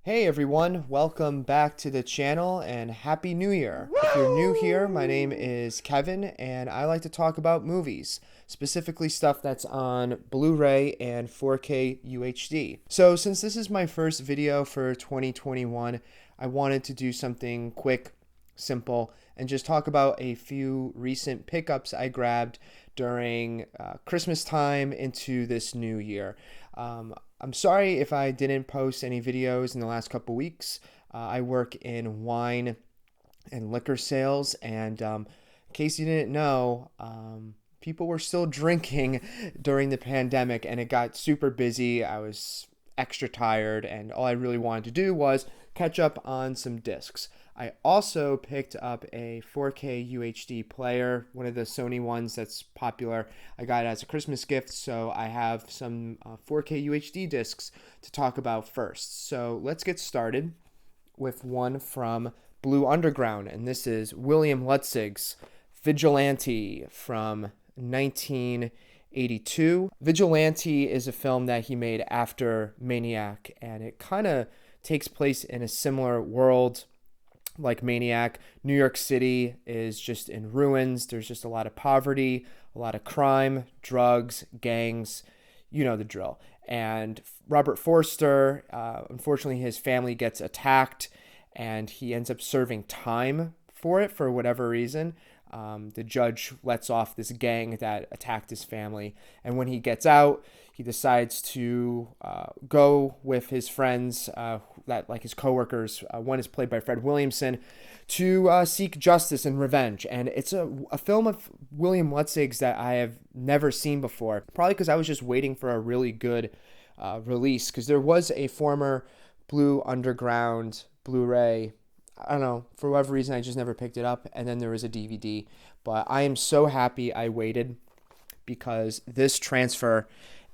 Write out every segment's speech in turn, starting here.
Hey everyone, welcome back to the channel and Happy New Year. If you're new here, my name is Kevin and I like to talk about movies, specifically stuff that's on Blu-ray and 4K UHD. So since this is my first video for 2021, I wanted to do something quick, simple, and just talk about a few recent pickups I grabbed during Christmas time into this new year. I'm sorry if I didn't post any videos in the last couple weeks. I work in wine and liquor sales, and in case you didn't know, people were still drinking during the pandemic, and it got super busy. I was extra tired, and all I really wanted to do was catch up on some discs. I also picked up a 4K UHD player, one of the Sony ones that's popular. I got it as a Christmas gift, so I have some 4K UHD discs to talk about first. So let's get started with one from Blue Underground, and this is William Lutzig's Vigilante from 1982. Vigilante is a film that he made after Maniac, and it kind of takes place in a similar world like Maniac. New York City is just in ruins. There's just a lot of poverty, a lot of crime, drugs, gangs, you know the drill. And Robert Forster, unfortunately, his family gets attacked and he ends up serving time for it for whatever reason. The judge lets off this gang that attacked his family. And when he gets out, he decides to go with his friends, that like his coworkers. One is played by Fred Williamson, to seek justice and revenge. And it's a film of William Lutzig's that I have never seen before. Probably because I was just waiting for a really good release. Because there was a former Blue Underground Blu-ray. I don't know, for whatever reason, I just never picked it up. And then there was a DVD. But I am so happy I waited because this transfer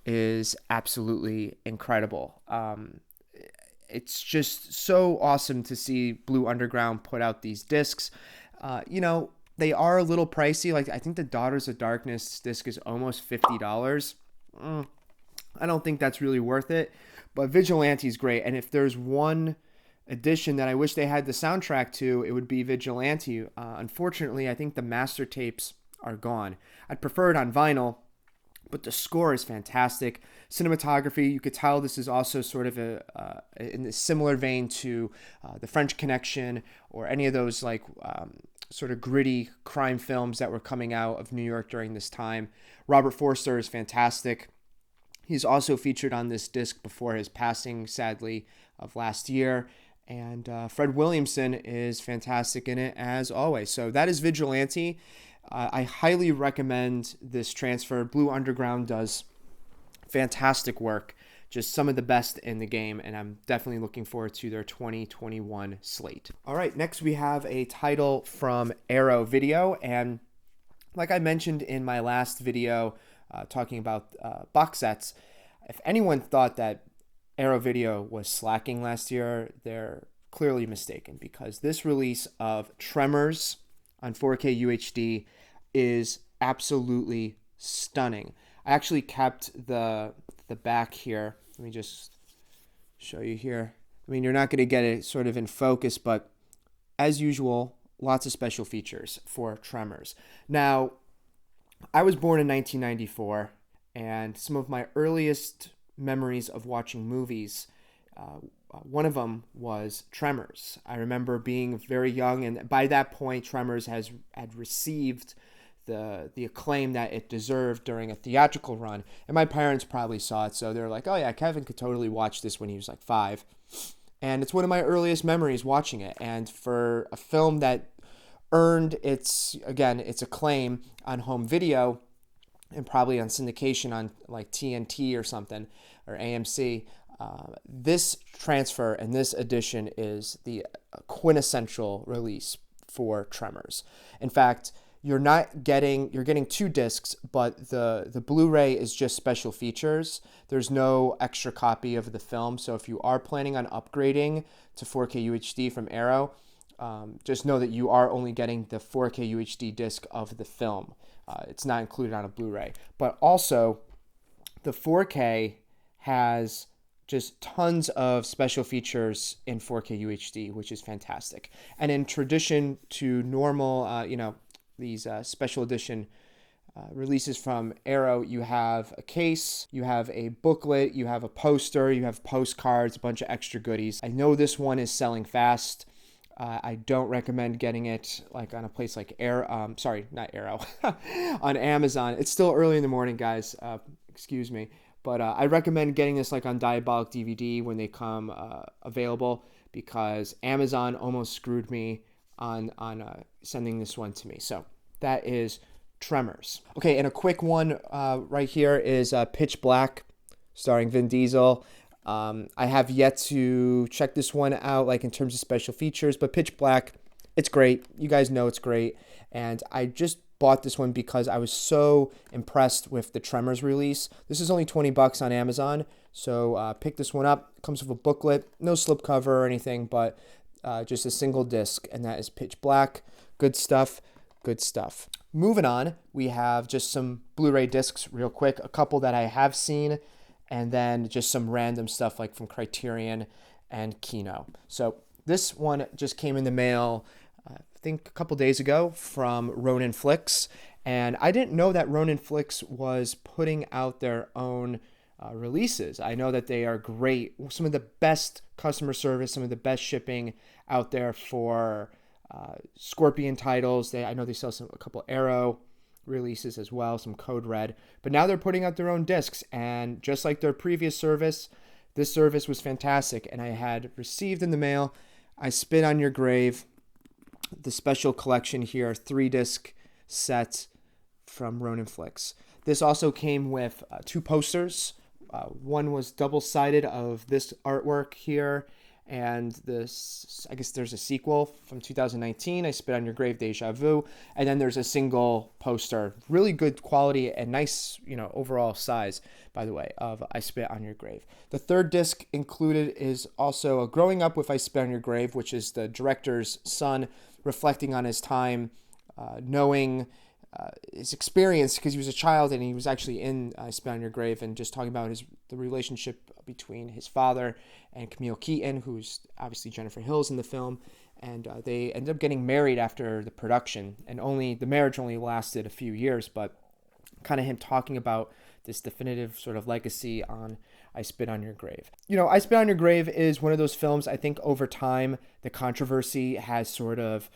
is absolutely incredible. It's just so awesome to see Blue Underground put out these discs. They are a little pricey. Like, I think the Daughters of Darkness disc is almost $50. I don't think that's really worth it. But Vigilante is great. And if there's one edition that I wish they had the soundtrack to, it would be Vigilante. Unfortunately, I think the master tapes are gone. I'd prefer it on vinyl, but the score is fantastic. Cinematography, you could tell this is also sort of in a similar vein to The French Connection or any of those like sort of gritty crime films that were coming out of New York during this time. Robert Forster is fantastic. He's also featured on this disc before his passing, sadly, of last year. And Fred Williamson is fantastic in it, as always. So that is Vigilante. I highly recommend this transfer. Blue Underground does fantastic work. Just some of the best in the game, and I'm definitely looking forward to their 2021 slate. All right, next we have a title from Arrow Video. And like I mentioned in my last video talking about box sets, if anyone thought that Arrow Video was slacking last year, they're clearly mistaken, because this release of Tremors on 4K UHD is absolutely stunning. I actually kept the back here. Let me just show you here. I mean, you're not going to get it sort of in focus, but as usual, lots of special features for Tremors. Now, I was born in 1994, and some of my earliest memories of watching movies, one of them was Tremors. I remember being very young, and by that point, Tremors had received the acclaim that it deserved during a theatrical run. And my parents probably saw it, so they're like, oh yeah, Kevin could totally watch this when he was like 5. And it's one of my earliest memories watching it. And for a film that earned its acclaim on home video and probably on syndication on like TNT or something, or AMC, this transfer and this edition is the quintessential release for Tremors. In fact, you're getting 2 discs, but the Blu-ray is just special features. There's no extra copy of the film. So if you are planning on upgrading to 4K UHD from Arrow, just know that you are only getting the 4K UHD disc of the film. It's not included on a Blu-ray. But also, the 4K has just tons of special features in 4K UHD, which is fantastic. And in tradition to normal, these special edition releases from Arrow, you have a case, you have a booklet, you have a poster, you have postcards, a bunch of extra goodies. I know this one is selling fast. I don't recommend getting it like on a place like Arrow. Not Arrow, on Amazon. It's still early in the morning, guys. Excuse me. But I recommend getting this like on Diabolic DVD when they come available, because Amazon almost screwed me on sending this one to me. So that is Tremors. Okay, and a quick one right here is Pitch Black, starring Vin Diesel. I have yet to check this one out, like in terms of special features, but Pitch Black, it's great. You guys know it's great. And I just bought this one because I was so impressed with the Tremors release. This is only $20 on Amazon, so pick this one up. It comes with a booklet, no slipcover or anything, but just a single disc, and that is Pitch Black. Good stuff, good stuff. Moving on, we have just some Blu-ray discs real quick, a couple that I have seen, and then just some random stuff like from Criterion and Kino. So this one just came in the mail, I think a couple days ago, from Ronin Flicks. And I didn't know that Ronin Flicks was putting out their own releases. I know that they are great. Some of the best customer service, some of the best shipping out there for Scorpion titles. I know they sell a couple Arrow releases as well, some Code Red. But now they're putting out their own discs. And just like their previous service, this service was fantastic. And I had received in the mail I Spit on Your Grave, the special collection here, 3-disc set from Ronin Flicks. This also came with 2 posters. One was double-sided of this artwork here, and this, I guess there's a sequel from 2019, I Spit on Your Grave, Deja Vu, and then there's a single poster, really good quality and nice, overall size, by the way, of I Spit on Your Grave. The 3rd disc included is also Growing Up with I Spit on Your Grave, which is the director's son reflecting on his time, knowing his experience, because he was a child and he was actually in I Spit on Your Grave, and just talking about the relationship between his father and Camille Keaton, who's obviously Jennifer Hills in the film, and they ended up getting married after the production, and the marriage only lasted a few years, but kind of him talking about this definitive sort of legacy on I Spit on Your Grave. I Spit on Your Grave is one of those films, I think over time the controversy has sort of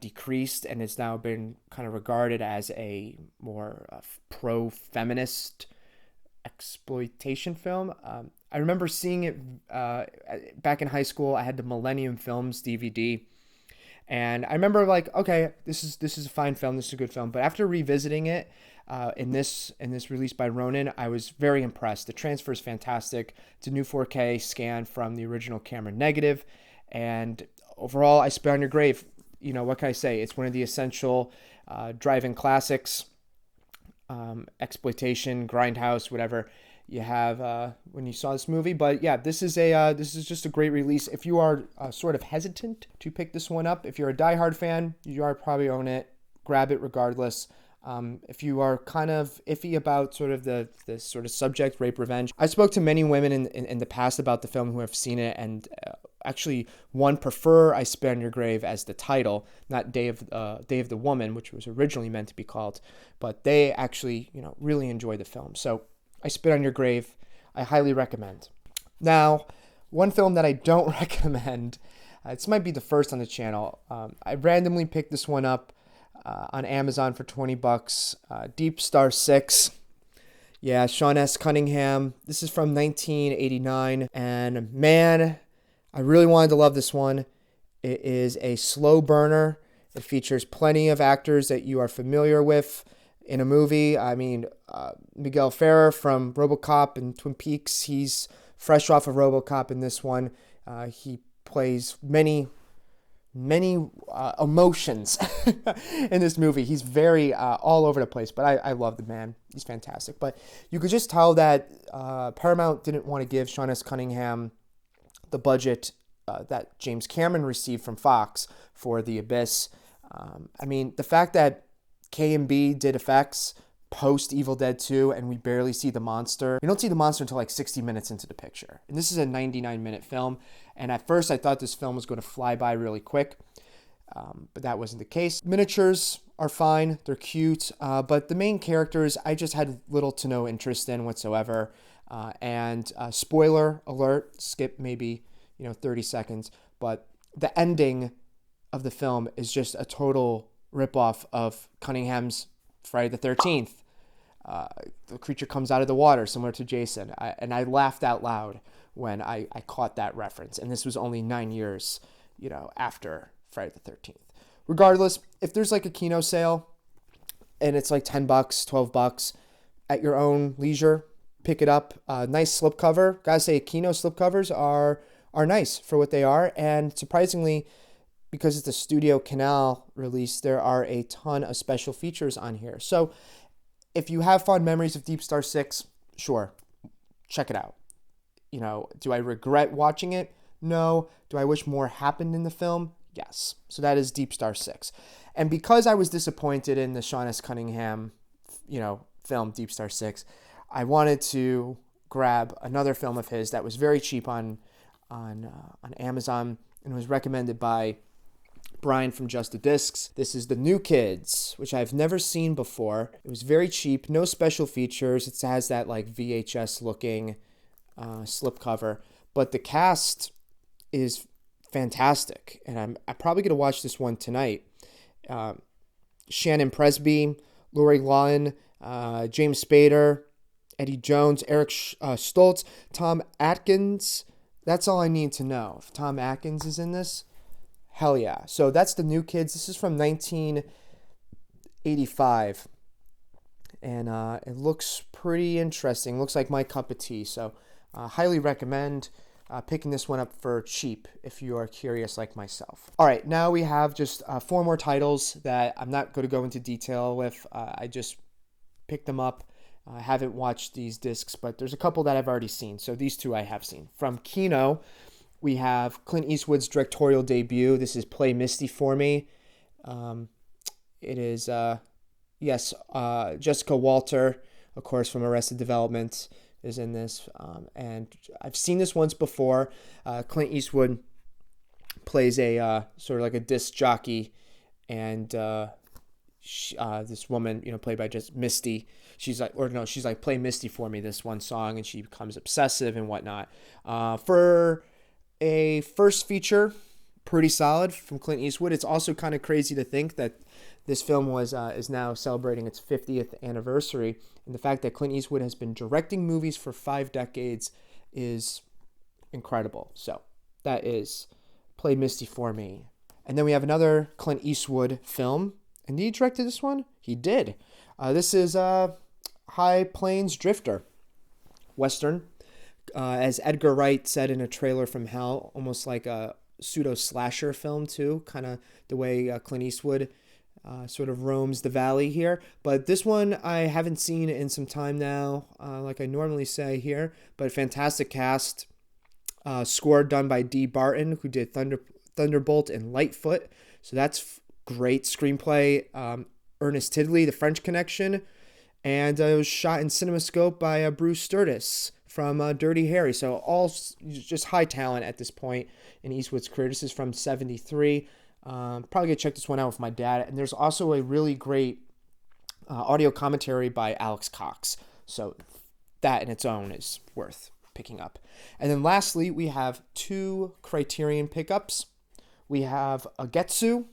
decreased, and it's now been kind of regarded as a more pro-feminist exploitation film. I remember seeing it back in high school. I had the Millennium Films DVD, and I remember like, okay, this is a fine film, this is a good film. But after revisiting it in this release by Ronin, I was very impressed. The transfer is fantastic. It's a new 4K scan from the original camera negative, and overall, I Spit on Your Grave, what can I say? It's one of the essential drive-in classics, exploitation, grindhouse, whatever you have when you saw this movie. But yeah, this is just a great release. If you are sort of hesitant to pick this one up, if you're a diehard fan, you are probably own it. Grab it regardless. If you are kind of iffy about sort of the sort of subject, rape, revenge, I spoke to many women in the past about the film who have seen it, and actually one prefer I Spit on Your Grave as the title, not Day of the Woman, which was originally meant to be called, but they actually really enjoy the film. So I Spit on Your Grave, I highly recommend. Now, one film that I don't recommend, this might be the first on the channel. I randomly picked this one up on Amazon for $20. Deep Star 6. Yeah, Sean S. Cunningham. This is from 1989, and man, I really wanted to love this one. It is a slow burner. It features plenty of actors that you are familiar with in a movie. I mean, Miguel Ferrer from RoboCop and Twin Peaks. He's fresh off of RoboCop in this one. He plays many emotions in this movie. He's very all over the place, but I love the man. He's fantastic. But you could just tell that Paramount didn't want to give Sean S. Cunningham the budget that James Cameron received from Fox for The Abyss. I mean, the fact that K&B did effects, post Evil Dead 2, and we barely see the monster. We don't see the monster until like 60 minutes into the picture. And this is a 99-minute film. And at first I thought this film was going to fly by really quick, but that wasn't the case. Miniatures are fine. They're cute. But the main characters, I just had little to no interest in whatsoever. And spoiler alert, skip maybe 30 seconds. But the ending of the film is just a total ripoff of Cunningham's Friday the 13th. The creature comes out of the water, similar to Jason. And I laughed out loud when I caught that reference. And this was only 9 years, after Friday the 13th. Regardless, if there's like a Kino sale and it's like $10, $12 at your own leisure, pick it up. Nice slipcover. Gotta say, Kino slipcovers are nice for what they are. And surprisingly, because it's a Studio Canal release, there are a ton of special features on here. So if you have fond memories of Deep Star 6, sure, check it out. Do I regret watching it? No. Do I wish more happened in the film? Yes. So that is Deep Star 6. And because I was disappointed in the Sean S. Cunningham, film Deep Star 6, I wanted to grab another film of his that was very cheap on Amazon and was recommended by Brian from Just the Discs. This is The New Kids, which I've never seen before. It was very cheap, no special features. It has that like VHS looking slipcover, but the cast is fantastic, and I'm probably going to watch this one tonight. Shannon Presby, Lori Loughlin, James Spader, Eddie Jones, Eric Stoltz, Tom Atkins. That's all I need to know. If Tom Atkins is in this, hell yeah. So that's The New Kids. This is from 1985, and it looks pretty interesting. Looks like my cup of tea, so highly recommend picking this one up for cheap if you are curious like myself. All right, now we have just 4 more titles that I'm not going to go into detail with. I just picked them up. I haven't watched these discs, but there's a couple that I've already seen. So these 2 I have seen. From Kino, we have Clint Eastwood's directorial debut. This is Play Misty for Me. It is, Jessica Walter, of course, from Arrested Development, is in this. And I've seen this once before. Clint Eastwood plays a sort of like a disc jockey, and this woman, played by just Misty, she's like, play Misty for me, this one song, and she becomes obsessive and whatnot. For a first feature, pretty solid from Clint Eastwood. It's also kind of crazy to think that this film is now celebrating its 50th anniversary, and the fact that Clint Eastwood has been directing movies for 5 decades is incredible. So that is Play Misty for Me. And then we have another Clint Eastwood film. And he directed this one? He did. This is High Plains Drifter, Western. As Edgar Wright said in a trailer from hell, almost like a pseudo-slasher film too, kind of the way Clint Eastwood sort of roams the valley here. But this one I haven't seen in some time now, like I normally say here. But fantastic cast. Score done by Dee Barton, who did Thunderbolt and Lightfoot. So that's great. Screenplay, Ernest Tiddley, The French Connection. And it was shot in CinemaScope by Bruce Sturgis from Dirty Harry. So all just high talent at this point in Eastwood's career. This is from 1973. Probably going to check this one out with my dad. And there's also a really great audio commentary by Alex Cox. So that in its own is worth picking up. And then lastly, we have 2 Criterion pickups. We have Agetsu.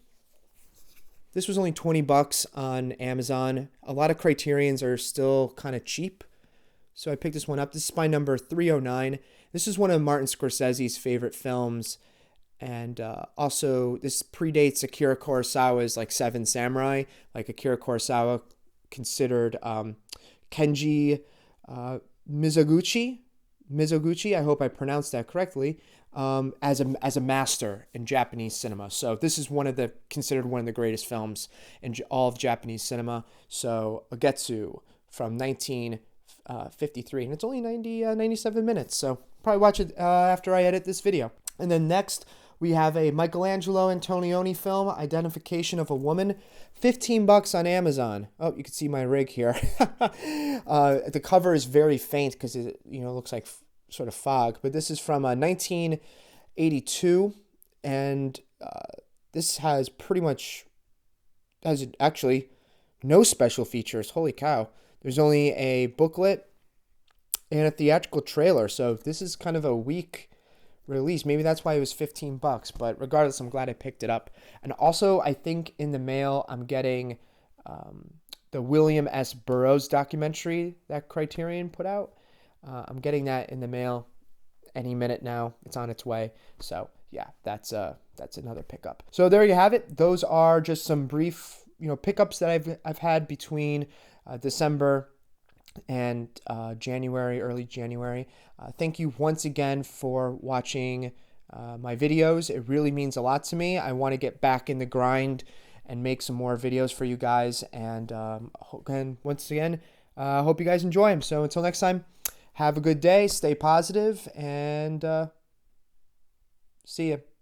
This was only $20 on Amazon. A lot of Criterions are still kind of cheap, so I picked this one up. This is by number 309. This is one of Martin Scorsese's favorite films, and also this predates Akira Kurosawa's like Seven Samurai. Like Akira Kurosawa considered Kenji Mizoguchi, I hope I pronounced that correctly, as a master in Japanese cinema. So this is considered one of the greatest films in all of Japanese cinema. So Agetsu from 1953, and it's only 97 minutes. So probably watch it after I edit this video. And then next We have a Michelangelo Antonioni film, Identification of a Woman, $15 on Amazon. Oh, you can see my rig here. The cover is very faint because it looks like sort of fog, but this is from 1982, and this has actually no special features. Holy cow! There's only a booklet and a theatrical trailer, so this is kind of a weak release. Maybe that's why it was $15, but regardless, I'm glad I picked it up. And also, I think in the mail, I'm getting the William S. Burroughs documentary that Criterion put out. I'm getting that in the mail any minute now. It's on its way. So yeah, that's another pickup. So there you have it. Those are just some brief pickups that I've had between December and early January. Thank you once again for watching my videos. It really means a lot to me. I want to get back in the grind and make some more videos for you guys. And once again, I hope you guys enjoy them. So until next time, have a good day, stay positive, and see you.